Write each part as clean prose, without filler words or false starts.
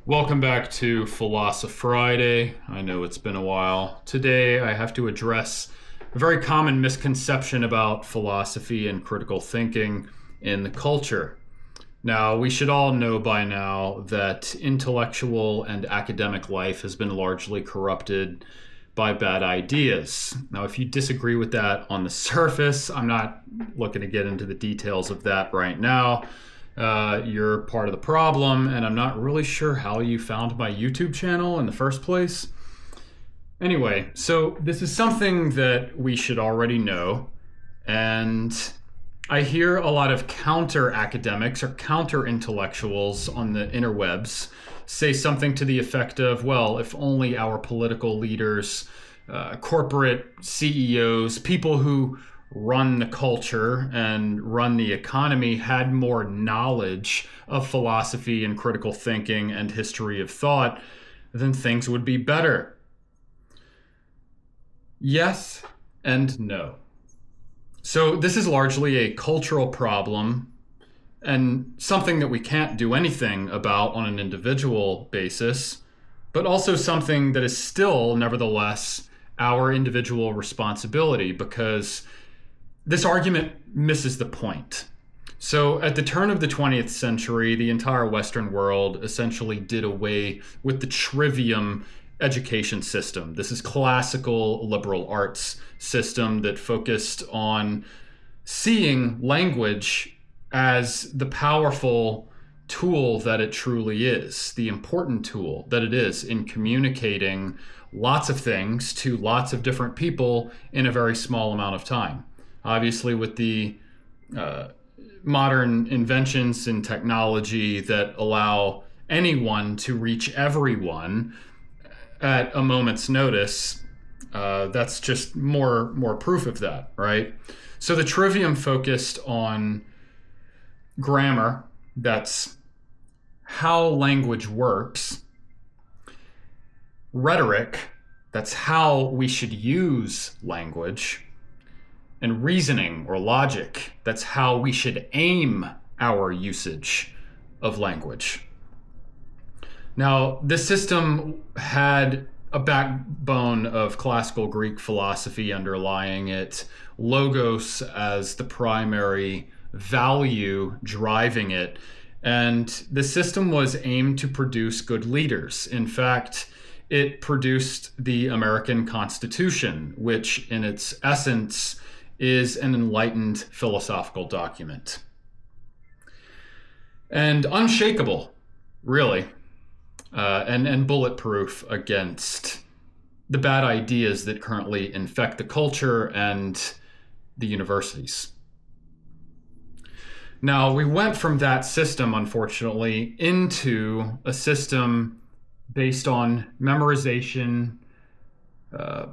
Welcome back to Philosophy Friday. I know it's been a while. Today I have to address a very common misconception about philosophy and critical thinking in the culture. Now, we should all know by now that intellectual and academic life has been largely corrupted by bad ideas. Now, if you disagree with that on the surface, I'm not looking to get into the details of that right now. You're part of the problem, and I'm not really sure how you found my YouTube channel in the first place. Anyway, so this is something that we should already know, and I hear a lot of counter academics or counter intellectuals on the interwebs say something to the effect of, well, if only our political leaders, corporate CEOs, people who run the culture and run the economy had more knowledge of philosophy and critical thinking and history of thought, then things would be better. Yes and no. So this is largely a cultural problem and something that we can't do anything about on an individual basis, but also something that is still, nevertheless, our individual responsibility, because this argument misses the point. So at the turn of the 20th century, the entire Western world essentially did away with the trivium education system. This is classical liberal arts system that focused on seeing language as the powerful tool that it truly is, the important tool that it is in communicating lots of things to lots of different people in a very small amount of time. Obviously, with the modern inventions in technology that allow anyone to reach everyone at a moment's notice, that's just more proof of that, right? So the trivium focused on grammar, that's how language works. Rhetoric, that's how we should use language. And reasoning or logic, that's how we should aim our usage of language. Now, this system had a backbone of classical Greek philosophy underlying it, logos as the primary value driving it. And the system was aimed to produce good leaders. In fact, it produced the American Constitution, which in its essence is an enlightened philosophical document. And unshakable, really, and bulletproof against the bad ideas that currently infect the culture and the universities. Now, we went from that system, unfortunately, into a system based on memorization,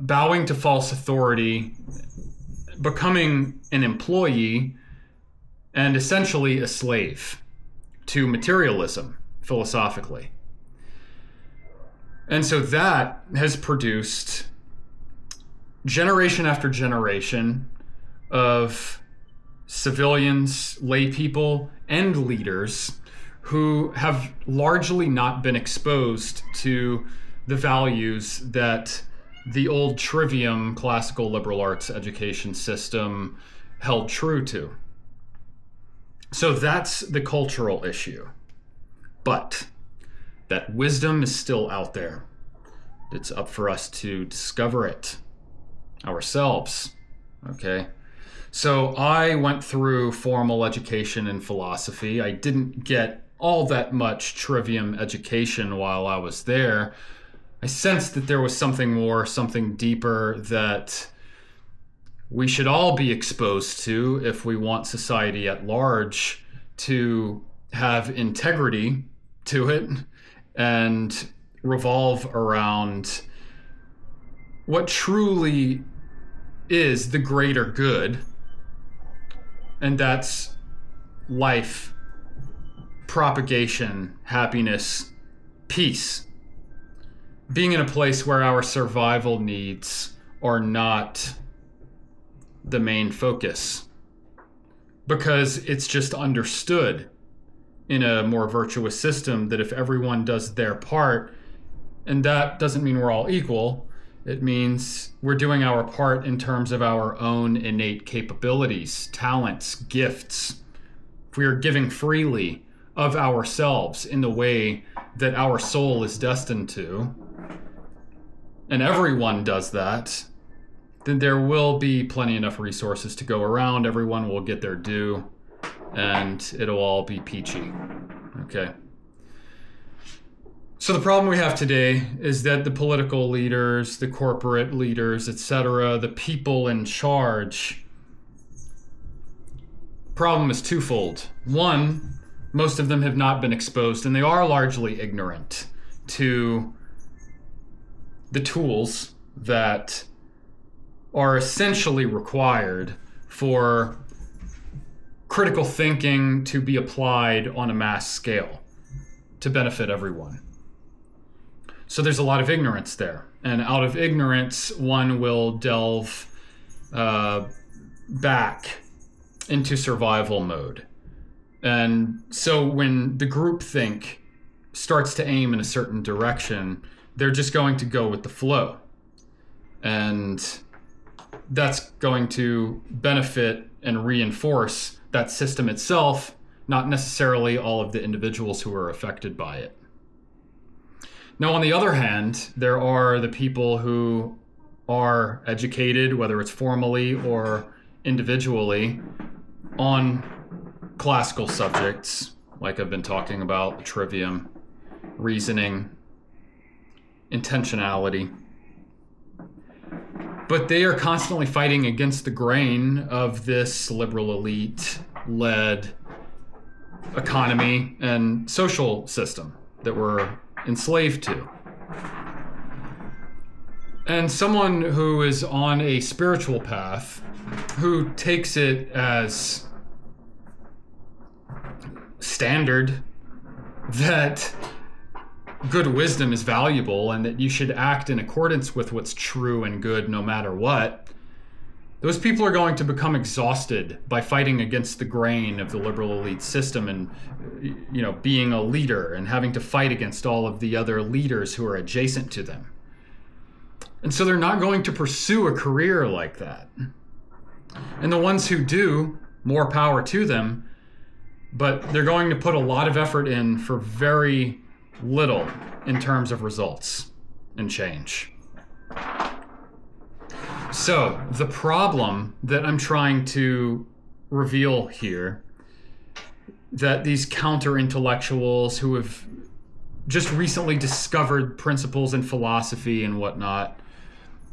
bowing to false authority, becoming an employee, and essentially a slave to materialism, philosophically. And so that has produced generation after generation of civilians, lay people, and leaders who have largely not been exposed to the values that the old trivium classical liberal arts education system held true to. So that's the cultural issue. But that wisdom is still out there. It's up for us to discover it ourselves, okay? So I went through formal education in philosophy. I didn't get all that much trivium education while I was there. I sensed that there was something more, something deeper that we should all be exposed to if we want society at large to have integrity to it and revolve around what truly is the greater good, and that's life, propagation, happiness, peace. Being in a place where our survival needs are not the main focus, because it's just understood in a more virtuous system that if everyone does their part, and that doesn't mean we're all equal, it means we're doing our part in terms of our own innate capabilities, talents, gifts. If we are giving freely of ourselves in the way that our soul is destined to, and everyone does that, then there will be plenty enough resources to go around. Everyone will get their due, and it'll all be peachy. Okay. So the problem we have today is that the political leaders, the corporate leaders, etc., the people in charge, problem is twofold. One, most of them have not been exposed, and they are largely ignorant to the tools that are essentially required for critical thinking to be applied on a mass scale to benefit everyone. So there's a lot of ignorance there. And out of ignorance, one will delve back into survival mode. And so when the groupthink starts to aim in a certain direction, they're just going to go with the flow. And that's going to benefit and reinforce that system itself, not necessarily all of the individuals who are affected by it. Now, on the other hand, there are the people who are educated, whether it's formally or individually, on classical subjects, like I've been talking about, trivium, reasoning, intentionality. But they are constantly fighting against the grain of this liberal elite-led economy and social system that we're enslaved to. And someone who is on a spiritual path, who takes it as standard that good wisdom is valuable and that you should act in accordance with what's true and good no matter what, those people are going to become exhausted by fighting against the grain of the liberal elite system and, you know, being a leader and having to fight against all of the other leaders who are adjacent to them. And so they're not going to pursue a career like that. And the ones who do, more power to them, but they're going to put a lot of effort in for very little in terms of results and change. So the problem that I'm trying to reveal here, that these counter-intellectuals who have just recently discovered principles in philosophy and whatnot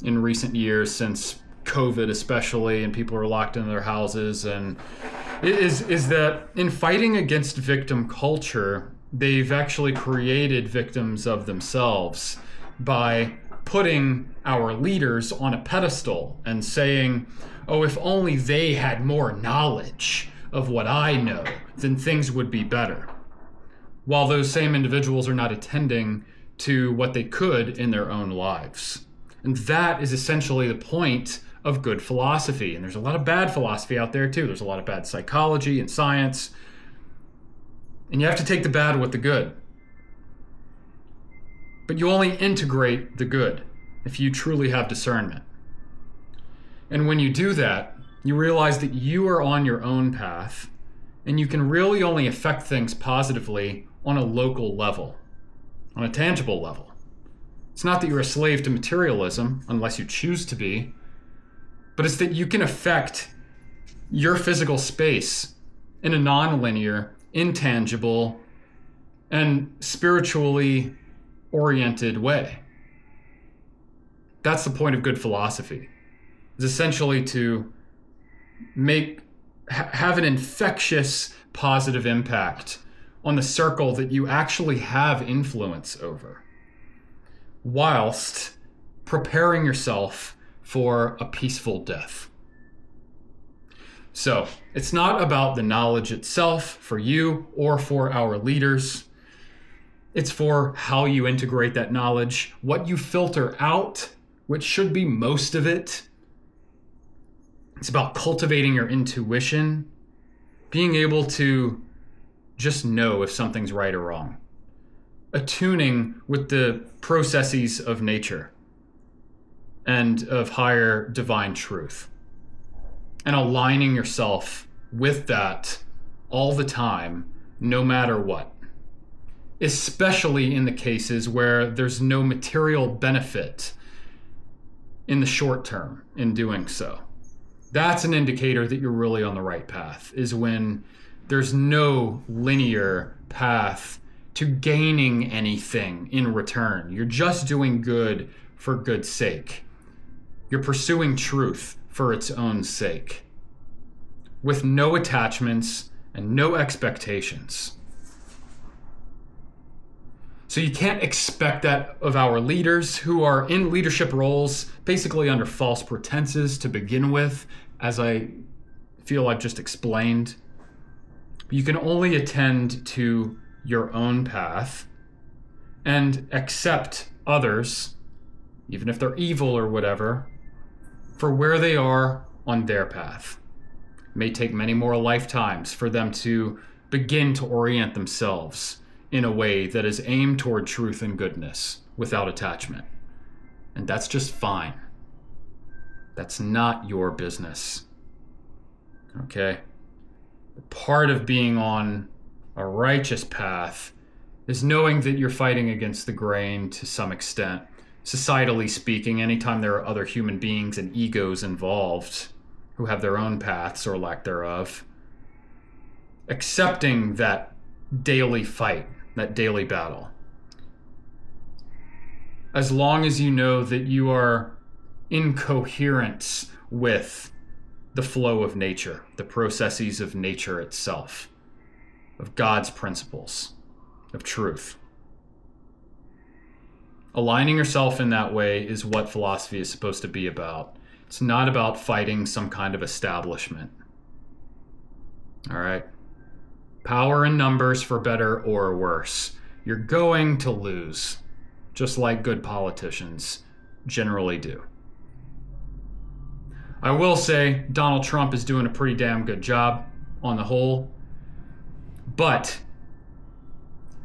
in recent years, since COVID especially, and people are locked in their houses, and is that in fighting against victim culture, they've actually created victims of themselves by putting our leaders on a pedestal and saying, oh, if only they had more knowledge of what I know, then things would be better. While those same individuals are not attending to what they could in their own lives. And that is essentially the point of good philosophy. And there's a lot of bad philosophy out there too. There's a lot of bad psychology and science. And you have to take the bad with the good. But you only integrate the good if you truly have discernment. And when you do that, you realize that you are on your own path, and you can really only affect things positively on a local level, on a tangible level. It's not that you're a slave to materialism, unless you choose to be, but it's that you can affect your physical space in a non-linear, intangible, and spiritually oriented way. That's the point of good philosophy. It's essentially to have an infectious positive impact on the circle that you actually have influence over, whilst preparing yourself for a peaceful death. So it's not about the knowledge itself for you or for our leaders. It's for how you integrate that knowledge, what you filter out, which should be most of it. It's about cultivating your intuition, being able to just know if something's right or wrong. Attuning with the processes of nature and of higher divine truth. And aligning yourself with that all the time, no matter what. Especially in the cases where there's no material benefit in the short term in doing so. That's an indicator that you're really on the right path, is when there's no linear path to gaining anything in return. You're just doing good for good's sake. You're pursuing truth for its own sake, with no attachments and no expectations. So you can't expect that of our leaders who are in leadership roles, basically under false pretenses to begin with, as I feel I've just explained. You can only attend to your own path and accept others, even if they're evil or whatever, for where they are on their path. It may take many more lifetimes for them to begin to orient themselves in a way that is aimed toward truth and goodness without attachment. And that's just fine. That's not your business. Okay? Part of being on a righteous path is knowing that you're fighting against the grain to some extent. Societally speaking, anytime there are other human beings and egos involved who have their own paths or lack thereof, accepting that daily fight, that daily battle. As long as you know that you are in coherence with the flow of nature, the processes of nature itself, of God's principles, of truth. Aligning yourself in that way is what philosophy is supposed to be about. It's not about fighting some kind of establishment. All right? Power in numbers, for better or worse. You're going to lose, just like good politicians generally do. I will say Donald Trump is doing a pretty damn good job on the whole, but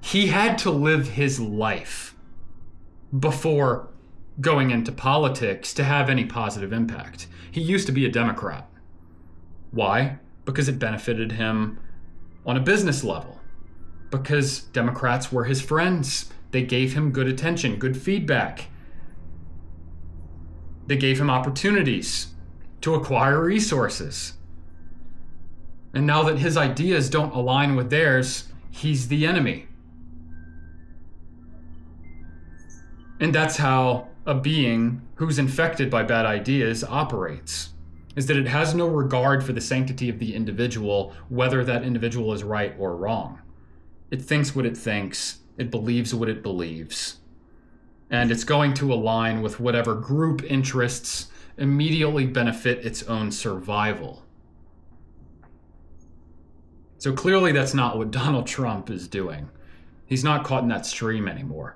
he had to live his life before going into politics to have any positive impact. He used to be a Democrat. Why? Because it benefited him on a business level. Because Democrats were his friends. They gave him good attention, good feedback. They gave him opportunities to acquire resources. And now that his ideas don't align with theirs, he's the enemy. And that's how a being who's infected by bad ideas operates, is that it has no regard for the sanctity of the individual, whether that individual is right or wrong. It thinks what it thinks, it believes what it believes, and it's going to align with whatever group interests immediately benefit its own survival. So clearly that's not what Donald Trump is doing. He's not caught in that stream anymore.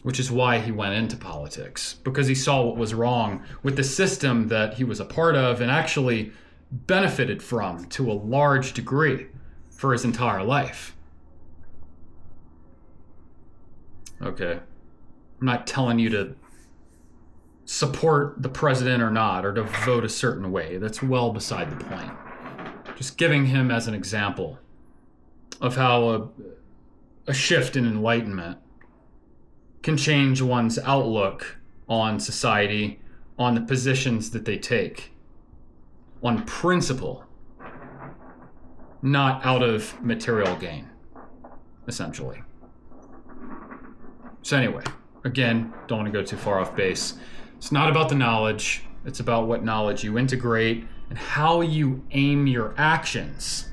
Which is why he went into politics, because he saw what was wrong with the system that he was a part of and actually benefited from to a large degree for his entire life. Okay. I'm not telling you to support the president or not, or to vote a certain way. That's well beside the point. Just giving him as an example of how a shift in enlightenment can change one's outlook on society, on the positions that they take, on principle, not out of material gain, essentially. So anyway, again, don't want to go too far off base. It's not about the knowledge, it's about what knowledge you integrate and how you aim your actions